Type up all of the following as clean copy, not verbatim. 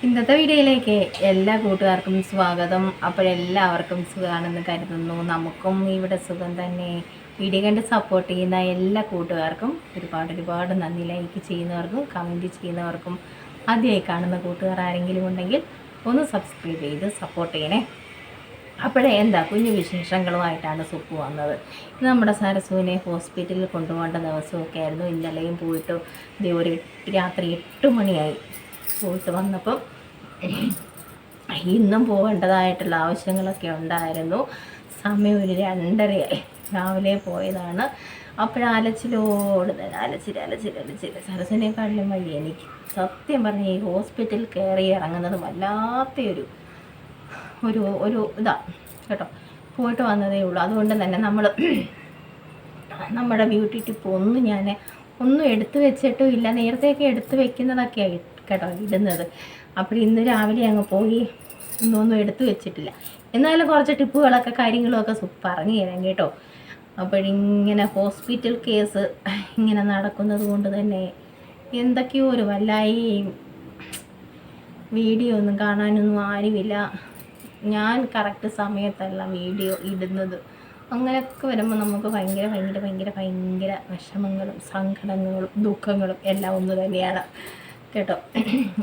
ഇന്നത്തെ വീഡിയോയിലേക്ക് എല്ലാ കൂട്ടുകാർക്കും സ്വാഗതം. അപ്പോഴെല്ലാവർക്കും സുഖമാണെന്ന് കരുതുന്നു. നമുക്കും ഇവിടെ സുഖം തന്നെ. വീഡിയോ കണ്ട് സപ്പോർട്ട് ചെയ്യുന്ന എല്ലാ കൂട്ടുകാർക്കും ഒരുപാട് നന്ദി. ലൈക്ക് ചെയ്യുന്നവർക്കും കമൻറ്റ് ചെയ്യുന്നവർക്കും ആദ്യമായി കാണുന്ന കൂട്ടുകാർ ആരെങ്കിലും ഉണ്ടെങ്കിൽ ഒന്ന് സബ്സ്ക്രൈബ് ചെയ്ത് സപ്പോർട്ട് ചെയ്യണേ. അപ്പോഴേ കുഞ്ഞു വിശേഷങ്ങളുമായിട്ടാണ് സുപ്പു വന്നത്. ഇത് നമ്മുടെ സരസുവിനെ ഹോസ്പിറ്റലിൽ കൊണ്ടുപോകേണ്ട ദിവസമൊക്കെ ആയിരുന്നു. ഇന്നലെയും പോയിട്ട് ഒരു രാത്രി 8 മണിയായി പോയിട്ട് വന്നപ്പം ഇന്നും പോകേണ്ടതായിട്ടുള്ള ആവശ്യങ്ങളൊക്കെ ഉണ്ടായിരുന്നു. സമയം ഒരു 2:30 രാവിലെ പോയതാണ്. അലച്ചിൽ സരസിനെക്കാട്ടിലും വഴി എനിക്ക് സത്യം പറഞ്ഞ ഈ ഹോസ്പിറ്റലിൽ കയറി ഇറങ്ങുന്നത് വല്ലാത്തൊരു ഒരു ഇതാ കേട്ടോ. പോയിട്ട് വന്നതേ ഉള്ളൂ. അതുകൊണ്ട് തന്നെ നമ്മുടെ ബ്യൂട്ടി ടിപ്പ് ഒന്നും എടുത്തു വെച്ചിട്ടും ഇല്ല. നേരത്തെയൊക്കെ എടുത്തു വെക്കുന്നതൊക്കെയാണ് കേട്ടോ ഇടുന്നത്. അപ്പോൾ ഇന്ന് രാവിലെ അങ്ങ് പോയി ഒന്നും എടുത്തു വെച്ചിട്ടില്ല. എന്നാലും കുറച്ച് ടിപ്പുകളൊക്കെ കാര്യങ്ങളുമൊക്കെ പറഞ്ഞു തരാം കേട്ടോ. അപ്പോഴിങ്ങനെ ഹോസ്പിറ്റൽ കേസ് ഇങ്ങനെ നടക്കുന്നത് കൊണ്ട് തന്നെ എന്തൊക്കെയോ ഒരു വല്ലായും വീഡിയോ ഒന്നും കാണാനൊന്നും ആരുമില്ല. ഞാൻ കറക്റ്റ് സമയത്തല്ല വീഡിയോ ഇടുന്നത്. അങ്ങനെയൊക്കെ വരുമ്പോൾ നമുക്ക് ഭയങ്കര വിഷമങ്ങളും സങ്കടങ്ങളും ദുഃഖങ്ങളും എല്ലാം ഒന്ന് തന്നെയാണ് കേട്ടോ.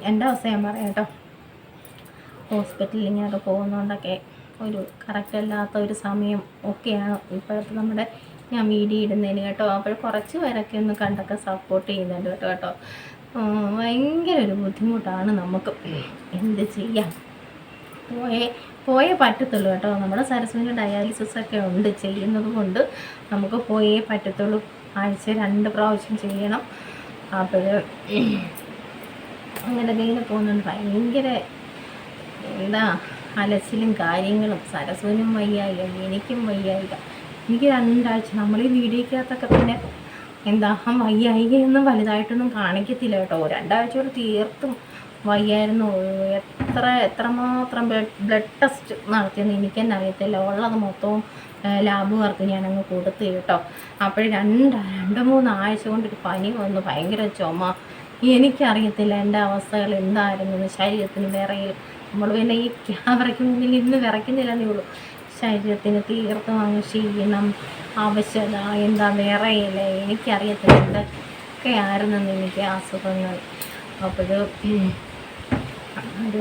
എൻ്റെ അവസ്ഥ ഞാൻ പറയാം കേട്ടോ. ഹോസ്പിറ്റലിൽ ഇങ്ങനെയൊക്കെ പോകുന്നതുകൊണ്ടൊക്കെ ഒരു കറക്റ്റ് അല്ലാത്ത ഒരു സമയം ഒക്കെയാണ് ഇപ്പോഴത്തെ ഞാൻ വീഡിയോ ഇടുന്നതിന് കേട്ടോ. അപ്പോൾ കുറച്ച് പേരൊക്കെ ഒന്ന് കണ്ടൊക്കെ സപ്പോർട്ട് ചെയ്യുന്നുണ്ട് കേട്ടോ. ഭയങ്കര ഒരു ബുദ്ധിമുട്ടാണ് നമുക്ക്. എന്ത് ചെയ്യാം, പോയേ പറ്റത്തുള്ളൂ കേട്ടോ. നമ്മുടെ സരസ്വതി ഡയാലിസിസ് ഒക്കെ ഉണ്ട്, ചെയ്യുന്നത് കൊണ്ട് നമുക്ക് പോയേ പറ്റത്തുള്ളൂ. ആഴ്ച 2 പ്രാവശ്യം ചെയ്യണം. അപ്പോൾ അങ്ങനെ പോകുന്നുണ്ട്. ഭയങ്കര അലച്ചിലും കാര്യങ്ങളും. സരസ്വനും വയ്യായിക, എനിക്കും വയ്യായിക. എനിക്ക് 2 ആഴ്ച നമ്മൾ ഈ വീഡിയോക്കകത്തൊക്കെ പിന്നെ വയ്യായികയൊന്നും വലുതായിട്ടൊന്നും കാണിക്കത്തില്ല കേട്ടോ. 2 ആഴ്ചയോട് തീർത്തും വയ്യായിരുന്നു. എത്രമാത്രം ബ്ലഡ് ടെസ്റ്റ് നടത്തിയെന്ന് എനിക്ക് തന്നെ അറിയത്തില്ല. ഉള്ളത് മൊത്തവും ലാബ് വർക്ക് ഞാനങ്ങ് കൊടുത്തു കേട്ടോ. അപ്പോൾ 2-3 ആഴ്ച കൊണ്ടൊരു പനി വന്നു, ഭയങ്കര ചുമ. എനിക്കറിയത്തില്ല എൻ്റെ അവസ്ഥകൾ എന്തായിരുന്നു. ശരീരത്തിന് വിറയിൽ, നമ്മൾ പിന്നെ ഈ ക്യാമറയ്ക്ക് മുന്നിൽ ഇന്ന് വിറയ്ക്കുന്നില്ലെന്നേ ഉള്ളൂ. ശരീരത്തിന് തീർത്തും അങ്ങ് ക്ഷീണം, അവശത, വിറയില്ല. എനിക്കറിയത്തില്ല എന്തൊക്കെ ആയിരുന്നെന്ന് എനിക്ക് അസുഖങ്ങൾ. അപ്പോൾ ഒരു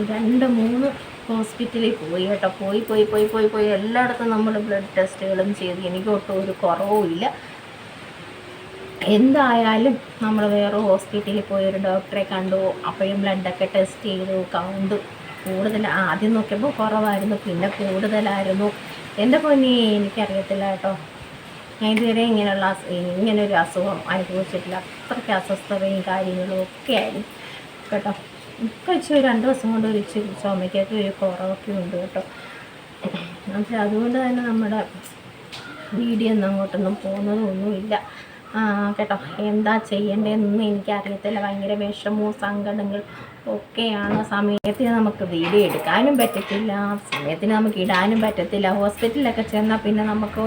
2-3 ഹോസ്പിറ്റലിൽ പോയി കേട്ടോ. പോയി എല്ലായിടത്തും നമ്മൾ ബ്ലഡ് ടെസ്റ്റുകളും ചെയ്ത് എനിക്ക് ഒട്ടും ഒരു കുറവുമില്ല. എന്തായാലും നമ്മൾ വേറെ ഹോസ്പിറ്റലിൽ പോയി ഒരു ഡോക്ടറെ കണ്ടു. അപ്പോഴും ബ്ലഡൊക്കെ ടെസ്റ്റ് ചെയ്തു. കൗണ്ട് കൂടുതൽ, ആദ്യം നോക്കിയപ്പോൾ കുറവായിരുന്നു, പിന്നെ കൂടുതലായിരുന്നു. എൻ്റെ പൊന്നേ എനിക്കറിയത്തില്ല കേട്ടോ. ഞാൻ ഇതുവരെ ഇങ്ങനൊരു അസുഖം അനുഭവിച്ചിട്ടില്ല. അത്രയ്ക്ക് അസ്വസ്ഥതയും കാര്യങ്ങളും ഒക്കെ ആയിരുന്നു കേട്ടോ. ഇപ്പോൾ 2 ദിവസം കൊണ്ട് ഒരു ചുമയ്ക്കൊക്കെ ഒരു കുറവൊക്കെ ഉണ്ട് കേട്ടോ. പക്ഷെ അതുകൊണ്ട് തന്നെ നമ്മുടെ വീഡിയോ ഒന്നും അങ്ങോട്ടൊന്നും പോകുന്നതൊന്നുമില്ല കേട്ടോ. എന്താ ചെയ്യേണ്ടതെന്നൊന്നും എനിക്കറിയത്തില്ല. ഭയങ്കര വിഷമവും സങ്കടങ്ങൾ ഒക്കെയാണ്. സമയത്തിന് നമുക്ക് വീഡിയോ എടുക്കാനും പറ്റത്തില്ല, സമയത്തിന് നമുക്ക് ഇടാനും പറ്റത്തില്ല. ഹോസ്പിറ്റലിലൊക്കെ ചെന്നാൽ പിന്നെ നമുക്ക്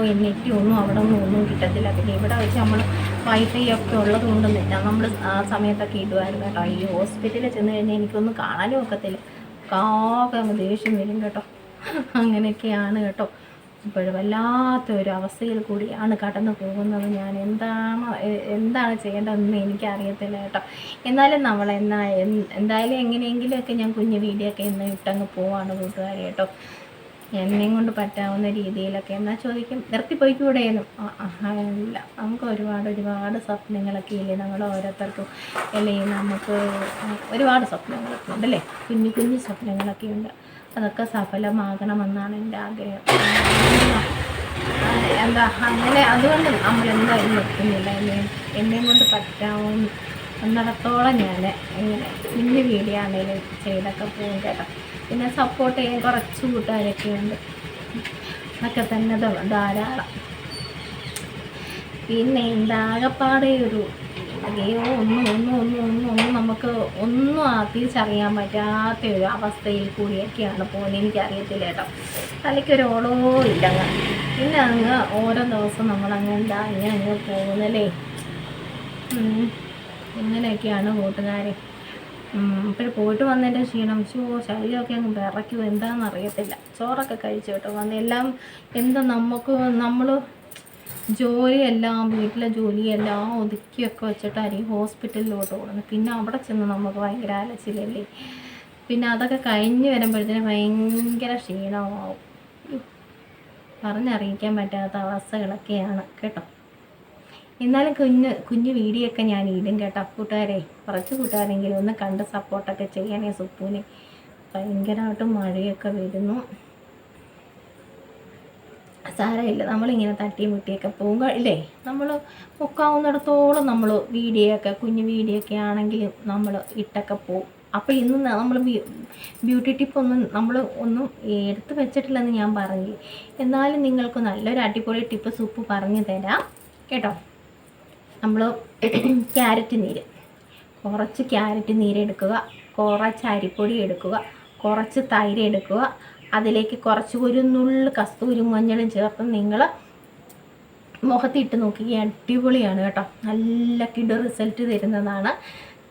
ഒന്നും അവിടെ ഒന്നും കിട്ടത്തില്ല. പിന്നെ ഇവിടെ വെച്ച് നമ്മൾ വൈഫൈ ഒക്കെ ഉള്ളത് കൊണ്ടൊന്നുമില്ല. നമ്മൾ ആ സമയത്തൊക്കെ ഇടുമായിരുന്നു കേട്ടോ. ഈ ഹോസ്പിറ്റലിൽ ചെന്ന് കഴിഞ്ഞാൽ എനിക്കൊന്നും കാണാനും ഒക്കത്തില്ല. കാകെ ദേഷ്യം വരും കേട്ടോ. അങ്ങനെയൊക്കെയാണ് കേട്ടോ. ഇപ്പോൾ വല്ലാത്തൊരു അവസ്ഥയിൽ കൂടിയാണ് കടന്നു പോകുന്നത്. ഞാൻ എന്താണ് ചെയ്യേണ്ടതെന്ന് എനിക്കറിയത്തില്ല കേട്ടോ. എന്നാലും എന്തായാലും എങ്ങനെയെങ്കിലുമൊക്കെ ഞാൻ കുഞ്ഞു വീഡിയോ ഒക്കെ ഇന്ന് ഇട്ടങ്ങ് പോവാണ് കൂട്ടുകാരെ കേട്ടോ. എന്നെയും കൊണ്ട് പറ്റാവുന്ന രീതിയിലൊക്കെ എന്നാൽ ചോദിക്കും, നിർത്തിപ്പോയിക്കൂടെയെന്നും. അല്ല, നമുക്ക് ഒരുപാട് സ്വപ്നങ്ങളൊക്കെ ഇല്ലേ നമ്മൾ ഓരോരുത്തർക്കും. അല്ലെങ്കിൽ നമുക്ക് ഒരുപാട് സ്വപ്നങ്ങളൊക്കെ ഉണ്ടല്ലേ, കുഞ്ഞു സ്വപ്നങ്ങളൊക്കെ ഉണ്ട്. അതൊക്കെ സഫലമാകണമെന്നാണ് എൻ്റെ ആഗ്രഹം. അങ്ങനെ അതുകൊണ്ട് നമ്മളെന്തായാലും നിർത്തുന്നില്ല. എന്നെയും കൊണ്ട് പറ്റാവുന്നിടത്തോളം ഞാൻ ഇങ്ങനെ കുഞ്ഞു വീഡിയോ ആണെങ്കിലും ചെയ്തൊക്കെ പോകും കേട്ടോ. പിന്നെ സപ്പോർട്ട് ചെയ്യാൻ കുറച്ച് കൂട്ടുകാരൊക്കെ ഉണ്ട്. അതൊക്കെ തന്നെ ധാരാളം. പിന്നെ ആകപ്പാടെ ഒരു ഒന്നും നമുക്ക് തിരിച്ചറിയാൻ പറ്റാത്ത ഒരു അവസ്ഥയിൽ കൂടിയൊക്കെയാണ് പോകുന്നത്. എനിക്കറിയത്തില്ല കേട്ടോ. തലയ്ക്കൊരു ഓളോ ഇല്ല. പിന്നെ അങ്ങ് ഓരോ ദിവസം നമ്മളങ്ങ് ഇങ്ങനെ പോകുന്നല്ലേ. ഇങ്ങനെയൊക്കെയാണ് കൂട്ടുകാരെ. ഇപ്പോൾ പോയിട്ട് വന്നതിൻ്റെ ക്ഷീണം ശരീരമൊക്കെ അങ്ങ് വിറയ്ക്കുമോ എന്താണെന്ന് അറിയത്തില്ല. ചോറൊക്കെ കഴിച്ചു കേട്ടോ വന്ന് എല്ലാം എന്താ നമ്മൾ ജോലിയെല്ലാം വീട്ടിലെ ജോലിയെല്ലാം ഒതുക്കിയൊക്കെ വെച്ചിട്ടായിരിക്കും ഹോസ്പിറ്റലിലോട്ട് പോകുന്നത്. പിന്നെ അവിടെ ചെന്ന് നമുക്ക് ഭയങ്കര അലച്ചിലല്ലേ. പിന്നെ അതൊക്കെ കഴിഞ്ഞ് വരുമ്പോഴത്തേനും ഭയങ്കര ക്ഷീണമാവും. പറഞ്ഞറിയിക്കാൻ പറ്റാത്ത അവസ്ഥകളൊക്കെയാണ് കേട്ടോ. എന്നാലും കുഞ്ഞു വീഡിയോ ഒക്കെ ഞാൻ ഇടും കേട്ടോ കൂട്ടുകാരെ. കുറച്ച് കൂട്ടുകാരെങ്കിലും ഒന്ന് കണ്ട് സപ്പോർട്ടൊക്കെ ചെയ്യണേ സുപ്പൂനെ. ഭയങ്കരമായിട്ട് മഴയൊക്കെ വരുന്നു. സാരമില്ല, നമ്മളിങ്ങനെ തട്ടി മുട്ടിയൊക്കെ പോകും ഇല്ലേ. നമ്മൾ മുക്കാവുന്നിടത്തോളം നമ്മൾ കുഞ്ഞു വീഡിയോ ഒക്കെ ആണെങ്കിലും നമ്മൾ ഇട്ടൊക്കെ പോകും. അപ്പോൾ ഇന്ന് നമ്മൾ ബ്യൂട്ടി ടിപ്പൊന്നും നമ്മൾ ഒന്നും എടുത്ത് വെച്ചിട്ടില്ലെന്ന് ഞാൻ പറഞ്ഞില്ലേ. എന്നാലും നിങ്ങൾക്ക് നല്ലൊരു അടിപൊളി ടിപ്പ് സൂപ്പ് പറഞ്ഞു തരാം കേട്ടോ. നമ്മൾ കുറച്ച് ക്യാരറ്റ് നീര് എടുക്കുക, കുറച്ച് അരിപ്പൊടി എടുക്കുക, കുറച്ച് തൈര് എടുക്കുക, അതിലേക്ക് കുറച്ച് ഒരു നുള്ള് കസ്തൂരി മഞ്ഞളും ചേർത്ത് നിങ്ങൾ മുഖത്തിട്ട് നോക്കി. അടിപൊളിയാണ് കേട്ടോ. നല്ല കിടു റിസൾട്ട് തരുന്നതാണ്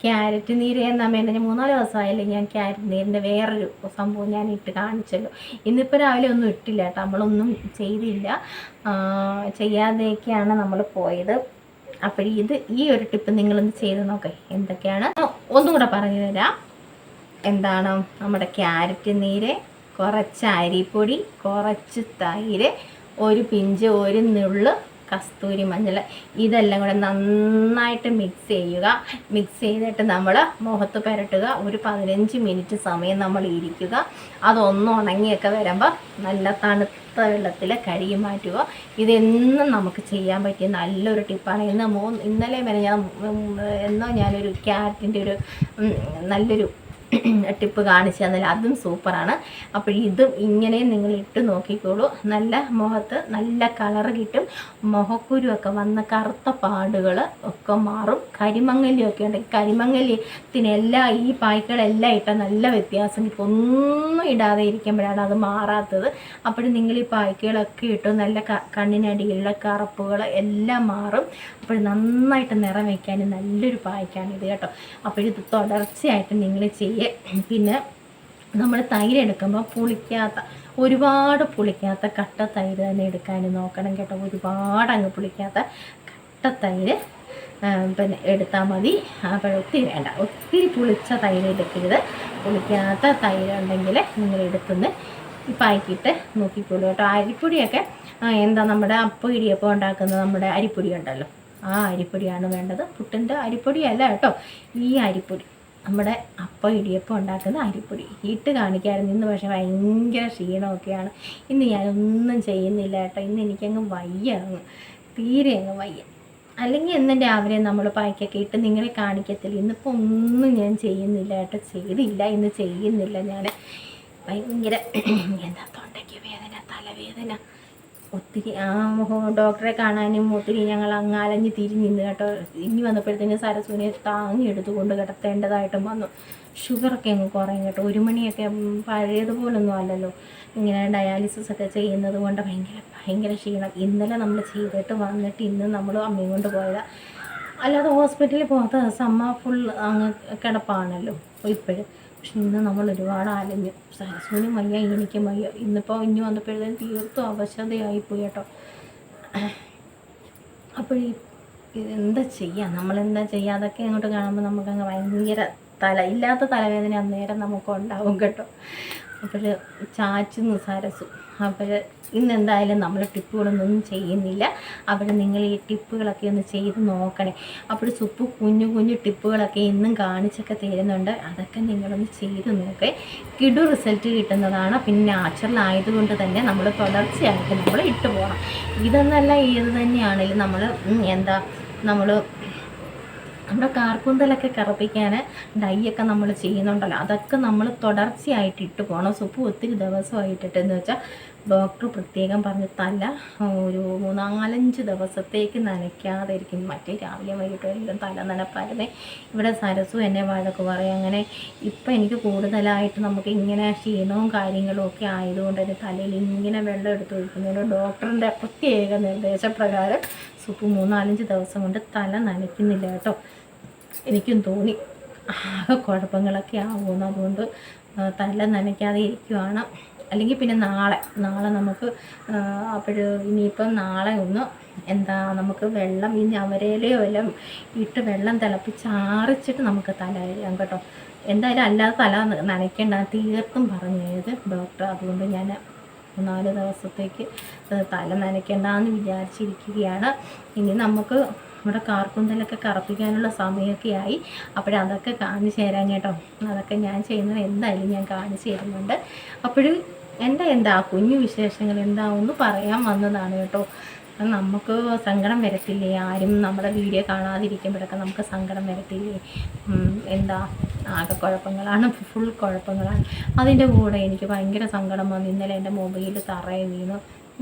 ക്യാരറ്റ് നീര്. ഞാൻ 3-4 ദിവസമായല്ലേ ഞാൻ ക്യാരറ്റ് നീരിൻ്റെ വേറൊരു സംഭവം ഞാൻ ഇട്ട് കാണിച്ചല്ലോ. ഇന്നിപ്പോൾ രാവിലെ ഒന്നും ഇട്ടില്ല കേട്ടോ, നമ്മളൊന്നും ചെയ്തില്ല, ചെയ്യാതെയൊക്കെയാണ് നമ്മൾ പോയത്. അപ്പോൾ ഈ ഒരു ടിപ്പ് നിങ്ങളൊന്ന് ചെയ്ത് നോക്കേ. എന്തൊക്കെയാണ് ഒന്നും കൂടെ പറഞ്ഞു തരാം. എന്താണ് നമ്മുടെ ക്യാരറ്റ് നീര്, കുറച്ച് അരിപ്പൊടി, കുറച്ച് തൈര്, ഒരു നുള്ള് കസ്തൂരി മഞ്ഞൾ, ഇതെല്ലാം കൂടെ നന്നായിട്ട് മിക്സ് ചെയ്യുക. മിക്സ് ചെയ്തിട്ട് നമ്മൾ മുഖത്ത് പുരട്ടുക. ഒരു 15 മിനിറ്റ് സമയം നമ്മൾ ഇരിക്കുക. അതൊന്ന് ഉണങ്ങിയൊക്കെ വരുമ്പോൾ നല്ല തണുത്ത വെള്ളത്തിൽ കഴുകി മാറ്റുക. ഇതെന്നും നമുക്ക് ചെയ്യാൻ പറ്റിയ നല്ലൊരു ടിപ്പാണ്. ഇന്നലെ വരെ ഞാനൊരു ക്യാരറ്റിൻ്റെ ഒരു നല്ലൊരു ടിപ്പ് കാണിച്ചു തന്നാൽ അതും സൂപ്പറാണ്. അപ്പോൾ ഇതും ഇങ്ങനെ നിങ്ങൾ ഇട്ട് നോക്കിക്കോളൂ. നല്ല മുഖത്ത് നല്ല കളറ് കിട്ടും. മുഖക്കുരുവൊക്കെ വന്ന കറുത്ത പാടുകൾ ഒക്കെ മാറും. കരിമങ്ങലിയൊക്കെ ഉണ്ടെങ്കിൽ കരിമങ്ങലത്തിനെല്ലാം ഈ പായ്ക്കളെല്ലാം ഇട്ടാൽ നല്ല വ്യത്യാസം കിട്ടും. ഒന്നും ഇടാതെ ഇരിക്കുമ്പോഴാണ് അത് മാറാത്തത്. അപ്പോൾ നിങ്ങൾ ഈ പായ്ക്കളൊക്കെ ഇട്ട് നല്ല കണ്ണിനടിയിലുള്ള കറുപ്പുകൾ എല്ലാം മാറും. അപ്പോൾ നന്നായിട്ട് നിറം വയ്ക്കാൻ നല്ലൊരു പായ്ക്കാണ് ഇത് കേട്ടോ. അപ്പോൾ ഇത് തുടർച്ചയായിട്ട് നിങ്ങൾ ചെയ്യുക. പിന്നെ നമ്മൾ തൈര് എടുക്കുമ്പോൾ ഒരുപാട് പുളിക്കാത്ത കട്ട തൈര് തന്നെ എടുക്കാൻ നോക്കണം കേട്ടോ. ഒരുപാട് അങ്ങ് പുളിക്കാത്ത കട്ട തൈര് പിന്നെ എടുത്താൽ മതി. അപ്പോൾ ഒത്തിരി പുളിച്ച തൈര് എടുക്കരുത്. പുളിക്കാത്ത തൈര് ഉണ്ടെങ്കിൽ നിങ്ങൾ എടുത്തുനിന്ന് പായ്ക്കിട്ട് നോക്കിക്കോളൂ കേട്ടോ. അരിപ്പൊടിയൊക്കെ നമ്മുടെ അപ്പം ഇടിയപ്പം ഉണ്ടാക്കുന്ന നമ്മുടെ അരിപ്പൊടി ഉണ്ടല്ലോ, ആ അരിപ്പൊടിയാണ് വേണ്ടത്. പുട്ടിൻ്റെ അരിപ്പൊടിയല്ല കേട്ടോ, ഈ അരിപ്പൊടി നമ്മുടെ അപ്പം ഇടിയപ്പം ഉണ്ടാക്കുന്ന അരിപ്പൊടി ഇട്ട് കാണിക്കാമായിരുന്നു. ഇന്ന് പക്ഷേ ഭയങ്കര ക്ഷീണമൊക്കെയാണ്. ഇന്ന് ഞാനൊന്നും ചെയ്യുന്നില്ല കേട്ടോ. ഇന്ന് എനിക്കങ്ങ് വയ്യ, തീരെ അങ്ങ് വയ്യ. അല്ലെങ്കിൽ എന്നും രാവിലെ നമ്മൾ പായ്ക്കൊക്കെ ഇട്ട് നിങ്ങളെ കാണിക്കത്തില്ല. ഇന്നിപ്പോൾ ഒന്നും ഞാൻ ചെയ്യുന്നില്ല കേട്ടോ, ഇന്ന് ചെയ്യുന്നില്ല ഞാൻ. ഭയങ്കര തൊണ്ടയ്ക്ക് വേദന, തലവേദന, ഒത്തിരി ഡോക്ടറെ കാണാനും ഒത്തിരി ഞങ്ങൾ അങ്ങ് അലഞ്ഞ് തിരിഞ്ഞിന്ന് കേട്ടോ. ഇനി വന്നപ്പോഴത്തേന് സരസുവിനെ താങ്ങി എടുത്തുകൊണ്ട് കിടത്തേണ്ടതായിട്ടും വന്നു. ഷുഗറൊക്കെ അങ്ങ് കുറയും കേട്ടോ. 1 മണിയൊക്കെ പഴയതുപോലൊന്നും അല്ലല്ലോ. ഇങ്ങനെ ഡയാലിസിസ് ഒക്കെ ചെയ്യുന്നത് കൊണ്ട് ഭയങ്കര ക്ഷീണം. ഇന്നലെ നമ്മൾ ചെയ്തിട്ട് വന്നിട്ട് ഇന്ന് നമ്മൾ അമ്മയും കൊണ്ട് പോയതാണ്. അല്ലാതെ ഹോസ്പിറ്റലിൽ പോകാത്ത അമ്മ ഫുൾ അങ്ങ് കിടപ്പാണല്ലോ ഇപ്പോഴും. പക്ഷെ ഇന്ന് നമ്മൾ ഒരുപാട് അലഞ്ഞു. സരസ്വനും വയ്യ, എനിക്കും വയ്യ. ഇന്നിപ്പോൾ ഇനി വന്നപ്പോഴത്തേക്കും തീർത്തും അവശതയായിപ്പോയി കേട്ടോ. അപ്പോൾ എന്താ ചെയ്യുക, നമ്മളെന്താ ചെയ്യുക, അതൊക്കെ അങ്ങോട്ട് കാണുമ്പോൾ നമുക്കങ്ങ് ഭയങ്കര ഇല്ലാത്ത തലവേദന അന്നേരം നമുക്കുണ്ടാവും കേട്ടോ. അപ്പോൾ ചാച്ചുന്നു സരസു. അപ്പോൾ ഇന്നെന്തായാലും നമ്മൾ ടിപ്പുകളൊന്നും ചെയ്യുന്നില്ല. അപ്പോൾ നിങ്ങൾ ഈ ടിപ്പുകളൊക്കെ ഒന്ന് ചെയ്ത് നോക്കണേ. അപ്പോൾ സുപ്പ് കുഞ്ഞു ടിപ്പുകളൊക്കെ ഇന്നും കാണിച്ചൊക്കെ തരുന്നുണ്ട്. അതൊക്കെ നിങ്ങളൊന്ന് ചെയ്ത് നോക്കേ. കിടു റിസൾട്ട് കിട്ടുന്നതാണ്. പിന്നെ നാച്ചുറൽ ആയതുകൊണ്ട് തന്നെ നമ്മൾ തുടർച്ചയായിട്ട് നമ്മൾ ഇട്ട് പോകണം. ഇതെന്നല്ല ഏത് തന്നെയാണെങ്കിലും നമ്മുടെ കാർക്കൂന്തലൊക്കെ കറുപ്പിക്കാൻ ഡൈയൊക്കെ നമ്മൾ ചെയ്യുന്നുണ്ടല്ലോ, അതൊക്കെ നമ്മൾ തുടർച്ചയായിട്ട് ഇട്ട് പോകണം. സുപ്പ് ഒത്തിരി ദിവസമായിട്ടിട്ടെന്ന് വെച്ചാൽ ഡോക്ടർ പ്രത്യേകം പറഞ്ഞ് തല ഒരു 3-4-5 ദിവസത്തേക്ക് നനയ്ക്കാതെ ഇരിക്കും. മറ്റേ രാവിലെ വൈകിട്ട് തല നനപ്പായിരുന്നേ. ഇവിടെ സരസു എന്നെ വഴക്ക് പറയും. അങ്ങനെ ഇപ്പം എനിക്ക് കൂടുതലായിട്ട് നമുക്ക് ഇങ്ങനെ ക്ഷീണവും കാര്യങ്ങളും ഒക്കെ ആയതുകൊണ്ട് തന്നെ തലയിൽ ഇങ്ങനെ വെള്ളം എടുത്ത് ഒഴിക്കുന്നതിന് ഡോക്ടറിൻ്റെ പ്രത്യേക നിർദ്ദേശപ്രകാരം സുപ്പ് 3-4-5 ദിവസം കൊണ്ട് തല നനയ്ക്കുന്നില്ല കേട്ടോ. എനിക്കും തോന്നി ആകെ കുഴപ്പങ്ങളൊക്കെ ആവുമെന്ന്. അതുകൊണ്ട് തല നനയ്ക്കാതെ ഇരിക്കുവാണ്. അല്ലെങ്കിൽ പിന്നെ നാളെ നമുക്ക് അപ്പോൾ ഇനിയിപ്പം നാളെ ഒന്ന് എന്താ നമുക്ക് വെള്ളം ഈ ഞവരയിലയോ എല്ലാം ഇട്ട് വെള്ളം തിളപ്പിച്ചാറിച്ചിട്ട് നമുക്ക് തല കഴുകാം കേട്ടോ. എന്തായാലും അല്ലാതെ തല നനയ്ക്കേണ്ട തീർത്തും പറഞ്ഞത് ഡോക്ടർ. അതുകൊണ്ട് ഞാൻ 4 ദിവസത്തേക്ക് തല നനയ്ക്കേണ്ടെന്ന് വിചാരിച്ചിരിക്കുകയാണ്. ഇനി നമുക്ക് നമ്മുടെ കാർക്കുന്തലൊക്കെ കറപ്പിക്കാനുള്ള സമയമൊക്കെ ആയി. അപ്പോഴതൊക്കെ കാണിച്ചു തരാൻ കേട്ടോ. അതൊക്കെ ഞാൻ ചെയ്യുന്നത് എന്തായാലും ഞാൻ കാണിച്ചു തരുന്നുണ്ട്. അപ്പോഴും എന്താ കുഞ്ഞു വിശേഷങ്ങൾ എന്താണെന്ന് പറയാൻ വന്നതാണ് കേട്ടോ. നമുക്ക് സങ്കടം വരത്തില്ലേ? ആരും നമ്മുടെ വീഡിയോ കാണാതിരിക്കുമ്പോഴൊക്കെ നമുക്ക് സങ്കടം വരത്തില്ലേ? എന്താ ആകെ കുഴപ്പങ്ങളാണ്, ഫുൾ കുഴപ്പങ്ങളാണ്. അതിൻ്റെ കൂടെ എനിക്ക് ഭയങ്കര സങ്കടം വന്നു. ഇന്നലെ എൻ്റെ മൊബൈൽ തറയെ വീണു,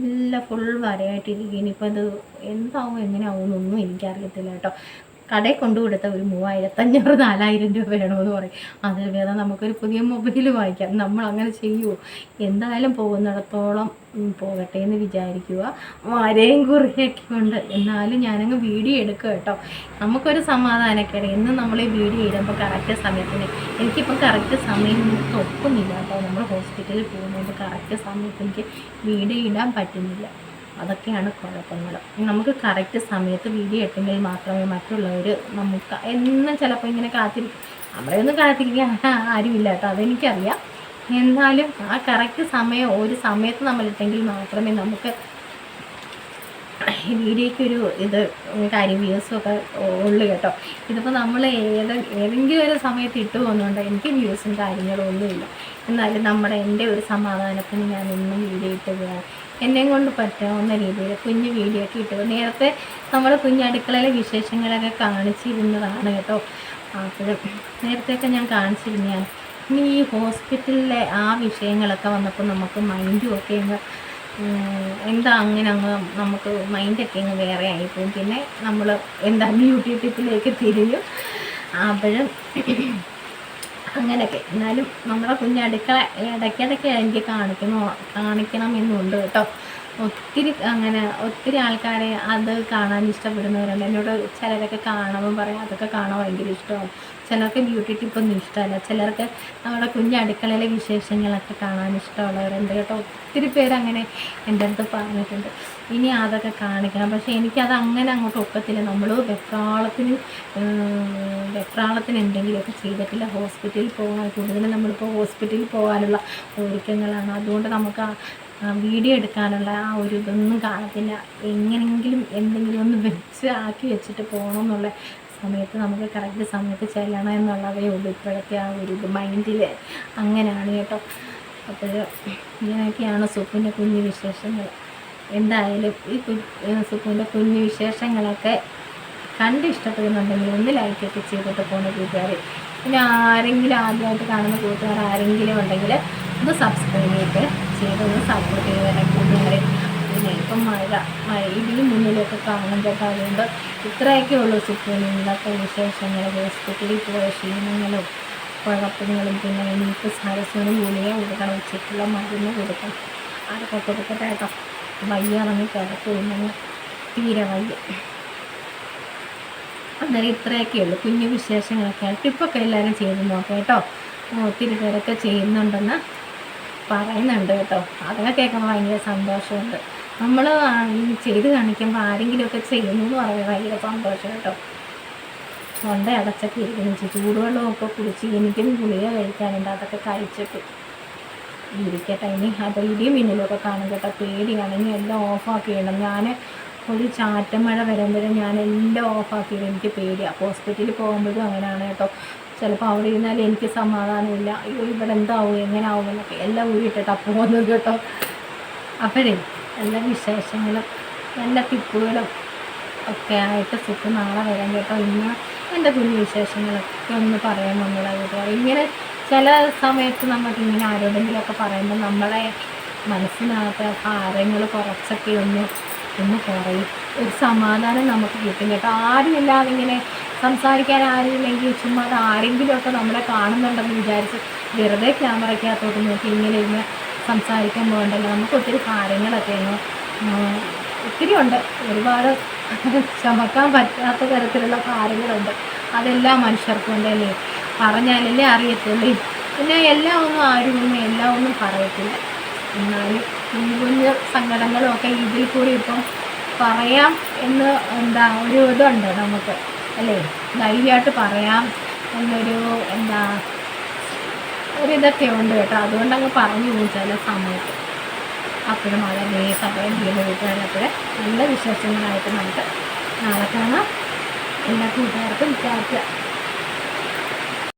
എല്ലാം ഫുൾ വരയായിട്ടിരിക്കും. ഇനിയിപ്പോൾ ഇത് എന്താവും എങ്ങനെയാവും എന്നൊന്നും എനിക്കറിയത്തില്ല കേട്ടോ. കടയിൽ കൊണ്ടു കൊടുത്ത ഒരു 3500 4000 രൂപ വേണമെന്ന് പറയും. അതിൽ വേറെ നമുക്കൊരു പുതിയ മൊബൈൽ വാങ്ങിക്കാം. നമ്മൾ അങ്ങനെ ചെയ്യുമോ? എന്തായാലും പോകുന്നിടത്തോളം പോകട്ടെ എന്ന് വിചാരിക്കുക. വരയും കുറിയൊക്കെ ഉണ്ട്, എന്നാലും ഞാനങ്ങ് വീഡിയോ എടുക്കുക കേട്ടോ. നമുക്കൊരു സമാധാനക്കേട്. എന്നും നമ്മൾ ഈ വീഡിയോ ഇടുമ്പോൾ കറക്റ്റ് സമയത്തിന്, എനിക്കിപ്പോൾ കറക്റ്റ് സമയം ഒക്കുന്നില്ല കേട്ടോ. നമ്മൾ ഹോസ്പിറ്റലിൽ പോകുന്നതുകൊണ്ട് കറക്റ്റ് സമയത്ത് എനിക്ക് വീഡിയോ ഇടാൻ പറ്റുന്നില്ല. അതൊക്കെയാണ് കുഴപ്പങ്ങൾ. നമുക്ക് കറക്റ്റ് സമയത്ത് വീഡിയോ ഇട്ടെങ്കിൽ മാത്രമേ മറ്റുള്ളവർ നമുക്ക് എന്നും ചിലപ്പോൾ ഇങ്ങനെ കാത്തിരിക്കും. നമ്മളെയൊന്നും കാത്തിരിക്കാൻ ആരുമില്ല കേട്ടോ, അതെനിക്കറിയാം. എന്നാലും ആ കറക്റ്റ് സമയം ഒരു സമയത്ത് നമ്മളിട്ടെങ്കിൽ മാത്രമേ നമുക്ക് വീഡിയോയ്ക്കൊരു കാര്യം വ്യൂസും ഒക്കെ ഉള്ളു കേട്ടോ. ഇതിപ്പോൾ നമ്മൾ ഏതെങ്കിലും ഒരു സമയത്ത് ഇട്ട് പോകുന്നുണ്ട് എനിക്ക് വ്യൂസും കാര്യങ്ങളും ഒന്നുമില്ല. എന്നാലും എൻ്റെ ഒരു സമാധാനത്തിന് ഞാൻ എന്നും വീഡിയോ ഇട്ട് പോകാം. എന്നെയും കൊണ്ട് പറ്റാവുന്ന രീതിയിൽ കുഞ്ഞ് വീഡിയോ ഒക്കെ ഇട്ടു. നേരത്തെ നമ്മൾ കുഞ്ഞടുക്കളയിലെ വിശേഷങ്ങളൊക്കെ കാണിച്ചിരുന്നതാണ് കേട്ടോ. അപ്പോഴും നേരത്തെയൊക്കെ ഞാൻ കാണിച്ചിരുന്നതാണ്. ഇനി ഈ ഹോസ്പിറ്റലിലെ ആ വിഷയങ്ങളൊക്കെ വന്നപ്പോൾ നമുക്ക് മൈൻഡും ഒക്കെ എന്താ അങ്ങ് നമുക്ക് മൈൻഡൊക്കെ വേറെ ആയിപ്പോവും. പിന്നെ നമ്മൾ ബ്യൂട്ടി ടിപ്പിലേക്ക് തിരിഞ്ഞു. അപ്പോഴും അങ്ങനെയൊക്കെ. എന്നാലും നമ്മുടെ കുഞ്ഞടുക്കള ഇടയ്ക്കിടയ്ക്ക് എനിക്ക് കാണിക്കണമെന്നുണ്ട് കേട്ടോ. ഒത്തിരി ആൾക്കാരെ അത് കാണാൻ ഇഷ്ടപ്പെടുന്നവരുണ്ട്. എന്നോട് ചിലരൊക്കെ കാണുമ്പോൾ പറയും അതൊക്കെ കാണാൻ ഭയങ്കര ഇഷ്ടമാണ്. ചിലർക്ക് ബ്യൂട്ടി ടിപ്പൊന്നും ഇഷ്ടമല്ല. ചിലർക്ക് നമ്മുടെ കുഞ്ഞടുക്കളയിലെ വിശേഷങ്ങളൊക്കെ കാണാൻ ഇഷ്ടമുള്ളവരുണ്ട് കേട്ടോ. ഒത്തിരി പേരങ്ങനെ എൻ്റെ അടുത്ത് പറഞ്ഞിട്ടുണ്ട്. ഇനി അതൊക്കെ കാണിക്കണം. പക്ഷേ എനിക്കത് അങ്ങനെ അങ്ങോട്ട് ഒക്കത്തില്ല. നമ്മൾ വെപ്രാളത്തിന് എന്തെങ്കിലുമൊക്കെ ചെയ്തിട്ടില്ല. ഹോസ്പിറ്റലിൽ പോകാൻ കൂടുതലും നമ്മളിപ്പോൾ ഹോസ്പിറ്റലിൽ പോകാനുള്ള ഒരുക്കങ്ങളാണ്. അതുകൊണ്ട് നമുക്ക് വീഡിയോ എടുക്കാനുള്ള ആ ഒരു ഇതൊന്നും കാണത്തില്ല. എങ്ങനെയെങ്കിലും എന്തെങ്കിലും ഒന്ന് ആക്കി വെച്ചിട്ട് പോകണം എന്നുള്ള സമയത്ത് നമുക്ക് കറക്റ്റ് സമയത്ത് ചെല്ലണം എന്നുള്ളതേ ഉള്ളൂ. ഇപ്പോഴത്തെ ആ ഒരു മൈൻഡിൽ അങ്ങനെയാണ് കേട്ടോ. അപ്പോൾ ഇങ്ങനെയൊക്കെയാണ് സുപ്പിൻ്റെ കുഞ്ഞു വിശേഷങ്ങൾ. എന്തായാലും ഈ സുപ്പിൻ്റെ കുഞ്ഞു വിശേഷങ്ങളൊക്കെ കണ്ട് ഇഷ്ടപ്പെടുന്നുണ്ടെങ്കിൽ ഒന്ന് ലൈക്കൊക്കെ ചെയ്തിട്ട് പോകുന്ന കൂട്ടുകാർ. പിന്നെ ആരെങ്കിലും ആദ്യമായിട്ട് കാണുന്ന കൂട്ടുകാർ ആരെങ്കിലും ഉണ്ടെങ്കിൽ ഒന്ന് സബ്സ്ക്രൈബ് ചെയ്തൊന്ന് സപ്പോർട്ട് ചെയ്ത് കൂട്ടുകാരെ. പിന്നെ ഇപ്പം ഇതിന് മുന്നിലൊക്കെ കാണും കേട്ടോ. അതുകൊണ്ട് ഇത്രയൊക്കെ ഉള്ളൂ സുപ്പിനൊക്കെ വിശേഷങ്ങൾ. ഹോസ്പിറ്റലിൽ പോയ ക്ഷീണങ്ങളും കുഴപ്പങ്ങളും പിന്നെ എനിക്ക് സരസ്വന് ഗുളിക കൊടുക്കണം, ഉച്ചയ്ക്കുള്ള മരുന്ന് കൊടുക്കണം. അതൊക്കെ കൊടുക്കട്ടെ കേട്ടോ. വയ്യാണെങ്കിൽ കിടക്കുമെന്ന് തീരെ വയ്യ. അന്നേരം ഇത്രയൊക്കെ ഉള്ളൂ കുഞ്ഞു വിശേഷങ്ങളൊക്കെ. ടിപ്പൊക്കെ എല്ലാവരും ചെയ്ത് നോക്കാം കേട്ടോ. ഒത്തിരി പേരൊക്കെ ചെയ്യുന്നുണ്ടെന്ന് പറയുന്നുണ്ട് കേട്ടോ. അതൊക്കെ കേൾക്കുമ്പോൾ ഭയങ്കര സന്തോഷമുണ്ട്. നമ്മൾ ചെയ്ത് കാണിക്കുമ്പോൾ ആരെങ്കിലുമൊക്കെ ചെയ്യുന്നു എന്ന് പറയുന്നത് ഭയങ്കര സന്തോഷം കേട്ടോ. തൊണ്ട അടച്ചൊക്കെ ഇരിക്കുന്നു. ചൂടുവെള്ളമൊക്കെ കുടിച്ച് എനിക്കും ഗുളിക കഴിക്കാനുണ്ട്. അതൊക്കെ കഴിച്ചിട്ട് ഇരിക്കട്ടെ. ഇനി അപ്പോൾ ഇടിയും മിന്നലൊക്കെ കാണും കേട്ടോ. പേടിയാണ്. ഇനി എല്ലാം ഓഫാക്കിയിടണം. ഞാൻ ഒരു ചാറ്റമഴ വരുമ്പോഴും ഞാൻ എല്ലാം ഓഫാക്കിയിടും. എനിക്ക് പേടിയാണ്. ഹോസ്പിറ്റലിൽ പോകുമ്പോഴും അങ്ങനെയാണ് കേട്ടോ. ചിലപ്പോൾ അവിടെ ഇരുന്നാലും എനിക്ക് സമാധാനമില്ല. അയ്യോ ഇവിടെ എന്താവും എങ്ങനെയാവും എന്നൊക്കെ എല്ലാം ഊരിയിട്ടിട്ടാണ് പോകുന്നത് കേട്ടോ. അപ്പോഴേ എല്ലാ വിശേഷങ്ങളും നല്ല ടിപ്പുകളും ഒക്കെ ആയിട്ട് സുഖ നാളെ വരാം കേട്ടോ. ഇന്ന് എൻ്റെ കുഞ്ഞു വിശേഷങ്ങളൊക്കെ ഒന്ന് പറയാൻ നമ്മളായിട്ട് ഇങ്ങനെ ചില സമയത്ത് നമുക്കിങ്ങനെ ആരോടെങ്കിലുമൊക്കെ പറയുമ്പോൾ നമ്മളെ മനസ്സിനകത്ത് ഭാരങ്ങൾ കുറച്ചൊക്കെ ഒന്ന് കുറയും. ഒരു സമാധാനം നമുക്ക് കിട്ടും കേട്ടോ. ആരുമില്ലാതെ ഇങ്ങനെ സംസാരിക്കാൻ ആരുമില്ലെങ്കിൽ ചുമ്മാ അത് ആരെങ്കിലുമൊക്കെ നമ്മളെ കാണുന്നുണ്ടെന്ന് വിചാരിച്ച് വെറുതെ ക്യാമറയ്ക്കകത്തോട്ട് നോക്കി ഇങ്ങനെ സംസാരിക്കാൻ പോകണ്ടല്ലോ. നമുക്ക് ഒത്തിരി കാര്യങ്ങളൊക്കെ ഒത്തിരി ഉണ്ട്. ഒരുപാട് ചുമക്കാൻ പറ്റാത്ത തരത്തിലുള്ള കാര്യങ്ങളുണ്ട്. അതെല്ലാം മനുഷ്യർക്കുണ്ടല്ലേ. പറഞ്ഞാലല്ലേ അറിയത്തുള്ളൂ. പിന്നെ എല്ലാം ഒന്നും എല്ലാം ഒന്നും പറയത്തില്ല. എന്നാലും കുഞ്ഞു കുഞ്ഞു സങ്കടങ്ങളും ഒക്കെ ഇതിൽ കൂടി ഇപ്പം പറയാം എന്ന് ഒരു ഇതുണ്ട് നമുക്ക്, അല്ലേ? ധൈര്യമായിട്ട് പറയാം എന്നൊരു ഒരിതൊക്കെ ഉണ്ട് കേട്ടോ. അതുകൊണ്ടങ്ങ് പറഞ്ഞു പോകും ചില സമയത്ത്. അപ്പോഴും അതല്ലേ സമയം ചെയ്യുന്ന കൂട്ടുകാരപ്പോഴേ നല്ല വിശേഷങ്ങളായിട്ട് നമുക്ക് നാളെ കാണാം. എല്ലാ കൂട്ടുകാർക്കും ടാറ്റ.